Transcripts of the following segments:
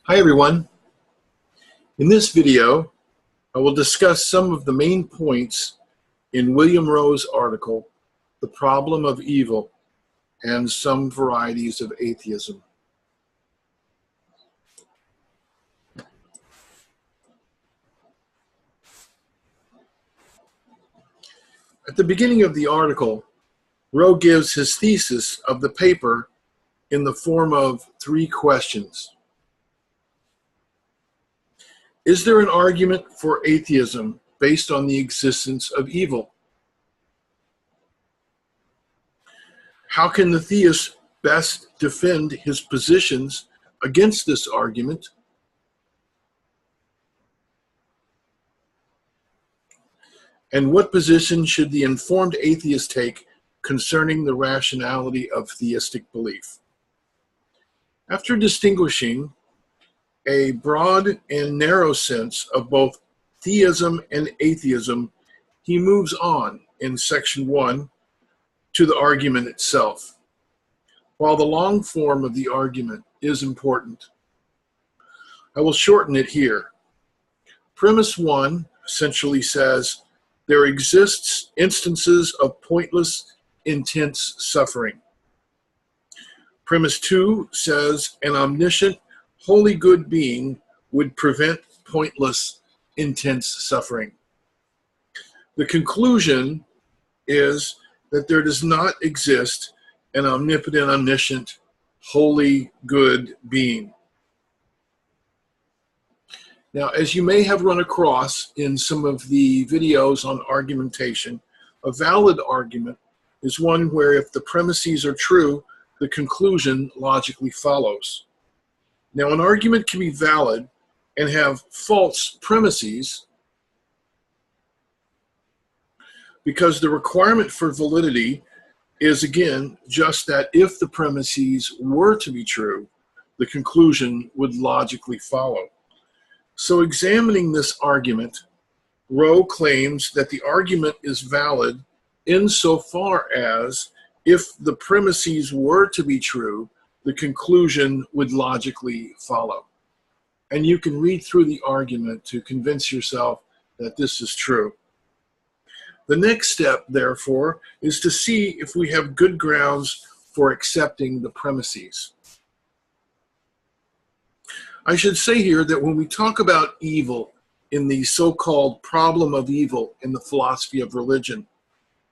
Hi everyone. In this video, I will discuss some of the main points in William Rowe's article, The Problem of Evil and Some Varieties of Atheism. At the beginning of the article, Rowe gives his thesis of the paper in the form of 3 questions. Is there an argument for atheism based on the existence of evil? How can the theist best defend his positions against this argument? And what position should the informed atheist take concerning the rationality of theistic belief? After distinguishing a broad and narrow sense of both theism and atheism, he moves on in section 1 to the argument itself. While the long form of the argument is important, I will shorten it here. Premise 1 essentially says, there exists instances of pointless, intense suffering. Premise 2 says, an omniscient, wholly good being would prevent pointless, intense suffering. The conclusion is that there does not exist an omnipotent, omniscient, wholly good being. Now, as you may have run across in some of the videos on argumentation, a valid argument is one where if the premises are true, the conclusion logically follows. Now, an argument can be valid and have false premises because the requirement for validity is, again, just that if the premises were to be true, the conclusion would logically follow. So examining this argument, Rowe claims that the argument is valid insofar as if the premises were to be true, the conclusion would logically follow. And you can read through the argument to convince yourself that this is true. The next step, therefore, is to see if we have good grounds for accepting the premises. I should say here that when we talk about evil in the so-called problem of evil in the philosophy of religion,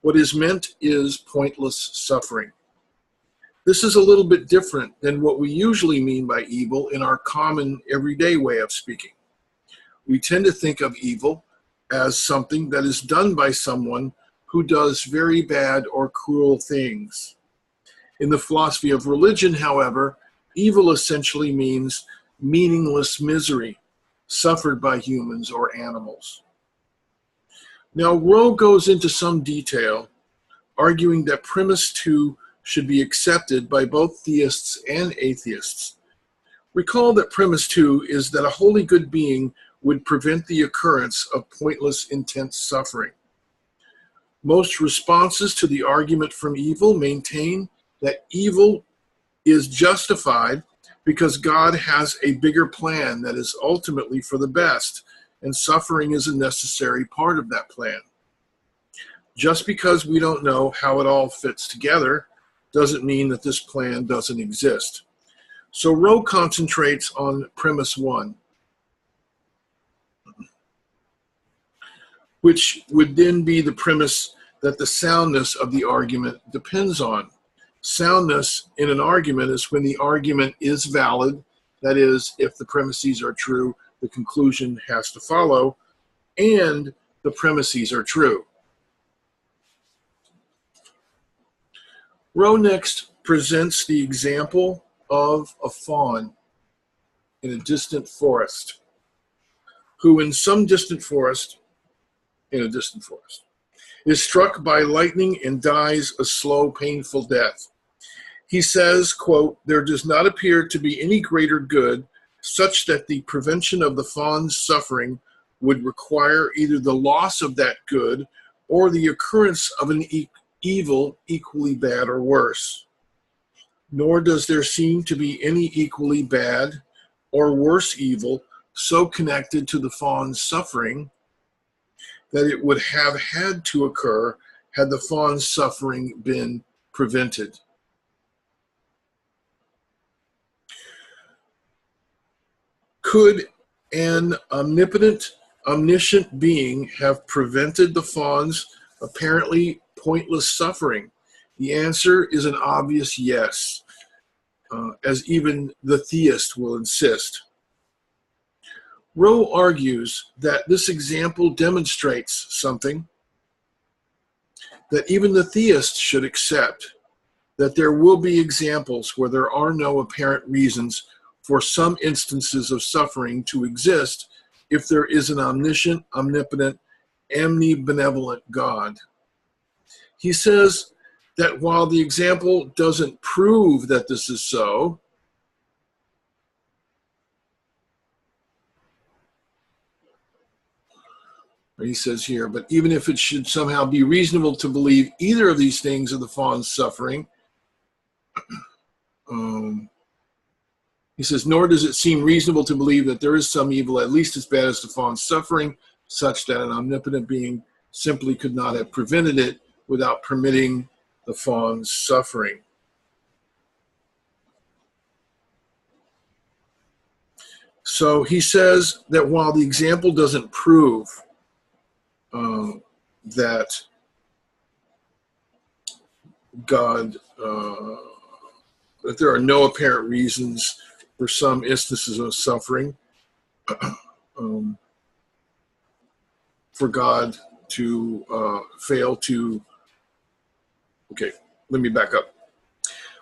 what is meant is pointless suffering. This is a little bit different than what we usually mean by evil in our common everyday way of speaking. We tend to think of evil as something that is done by someone who does very bad or cruel things. In the philosophy of religion, however, evil essentially means meaningless misery suffered by humans or animals. Now, Rowe goes into some detail, arguing that premise 2 should be accepted by both theists and atheists. Recall that premise 2 is that a wholly good being would prevent the occurrence of pointless, intense suffering. Most responses to the argument from evil maintain that evil is justified because God has a bigger plan that is ultimately for the best, and suffering is a necessary part of that plan. Just because we don't know how it all fits together doesn't mean that this plan doesn't exist. So Rowe concentrates on premise 1, which would then be the premise that the soundness of the argument depends on. Soundness in an argument is when the argument is valid, that is, if the premises are true, the conclusion has to follow, and the premises are true. Rowe next presents the example of a fawn in a distant forest, who in some distant forest, is struck by lightning and dies a slow, painful death. He says, quote, there does not appear to be any greater good such that the prevention of the fawn's suffering would require either the loss of that good or the occurrence of an evil equally bad or worse. Nor does there seem to be any equally bad or worse evil so connected to the fawn's suffering that it would have had to occur had the fawn's suffering been prevented. Could an omnipotent, omniscient being have prevented the fawn's apparently pointless suffering? The answer is an obvious yes, as even the theist will insist. Rowe argues that this example demonstrates something that even the theist should accept, that there will be examples where there are no apparent reasons for some instances of suffering to exist if there is an omniscient, omnipotent, omnibenevolent God. He says that while the example doesn't prove that this is so, he says here, but even if it should somehow be reasonable to believe either of these things of the fawn's suffering, he says, nor does it seem reasonable to believe that there is some evil at least as bad as the fawn's suffering, such that an omnipotent being simply could not have prevented it without permitting the fawn's suffering. So he says that while the example doesn't prove that God, that there are no apparent reasons for some instances of suffering, for God to fail to, okay, let me back up.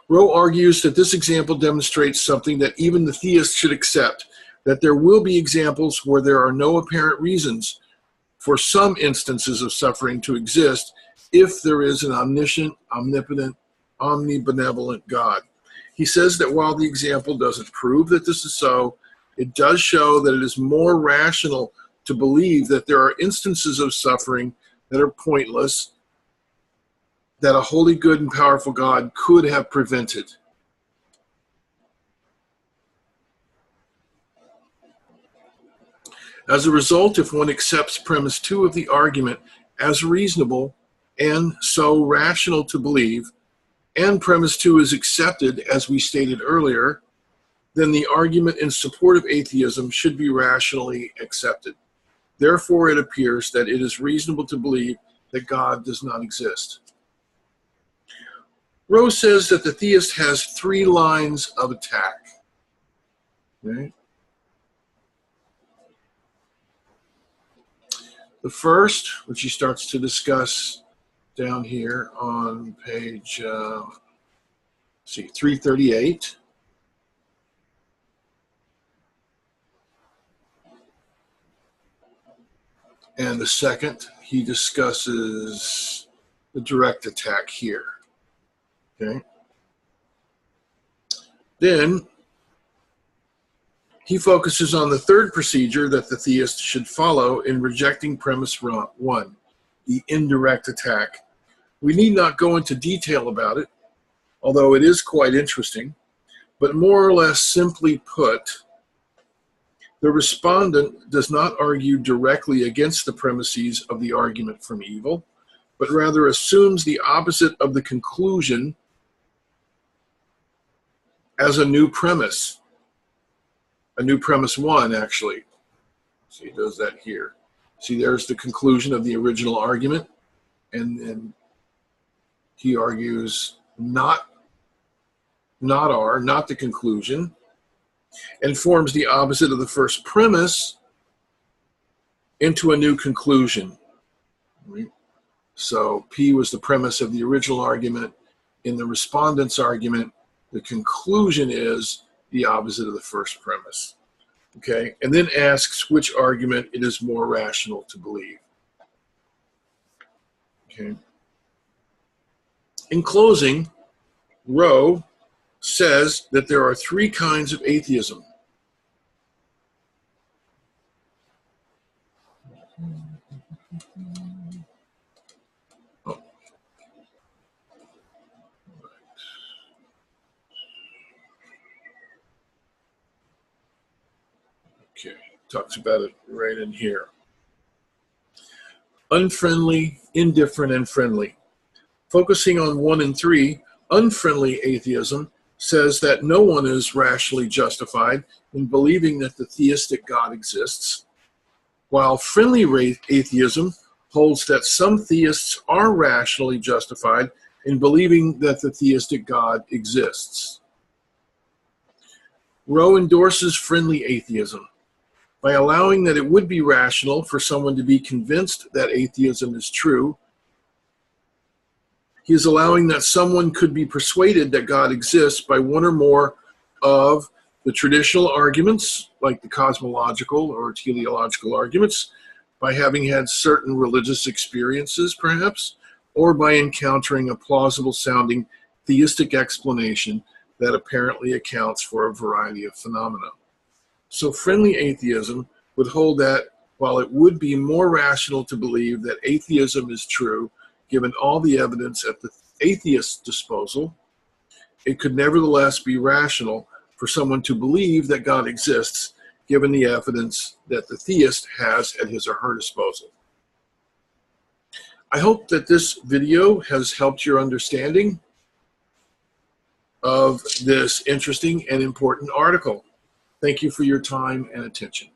Rowe argues that this example demonstrates something that even the theist should accept, that there will be examples where there are no apparent reasons for some instances of suffering to exist if there is an omniscient, omnipotent, omnibenevolent God. He says that while the example doesn't prove that this is so, it does show that it is more rational to believe that there are instances of suffering that are pointless, that a holy, good, and powerful God could have prevented. As a result, if one accepts premise 2 of the argument as reasonable and so rational to believe, and premise 2 is accepted as we stated earlier, then the argument in support of atheism should be rationally accepted. Therefore, it appears that it is reasonable to believe that God does not exist. Rowe says that the theist has 3 lines of attack. Okay? The first, which he starts to discuss down here on page 338. And the second, he discusses the direct attack here. Okay. Then he focuses on the third procedure that the theist should follow in rejecting premise 1, the indirect attack. We need not go into detail about it, although it is quite interesting, but more or less simply put, the respondent does not argue directly against the premises of the argument from evil, but rather assumes the opposite of the conclusion as a new premise 1, actually. So he does that here. See, there's the conclusion of the original argument, and then he argues not the conclusion, and forms the opposite of the first premise into a new conclusion. Right? So P was the premise of the original argument. In the respondent's argument, the conclusion is the opposite of the first premise. Okay, and then asks which argument it is more rational to believe. Okay. In closing, Rowe says that there are 3 kinds of atheism. Okay, talks about it right in here. Unfriendly, indifferent, and friendly. Focusing on 1 and 3, unfriendly atheism says that no one is rationally justified in believing that the theistic God exists, while friendly atheism holds that some theists are rationally justified in believing that the theistic God exists. Rowe endorses friendly atheism by allowing that it would be rational for someone to be convinced that atheism is true. He is allowing that someone could be persuaded that God exists by one or more of the traditional arguments, like the cosmological or teleological arguments, by having had certain religious experiences, perhaps, or by encountering a plausible-sounding theistic explanation that apparently accounts for a variety of phenomena. So friendly atheism would hold that while it would be more rational to believe that atheism is true, given all the evidence at the atheist's disposal, it could nevertheless be rational for someone to believe that God exists, given the evidence that the theist has at his or her disposal. I hope that this video has helped your understanding of this interesting and important article. Thank you for your time and attention.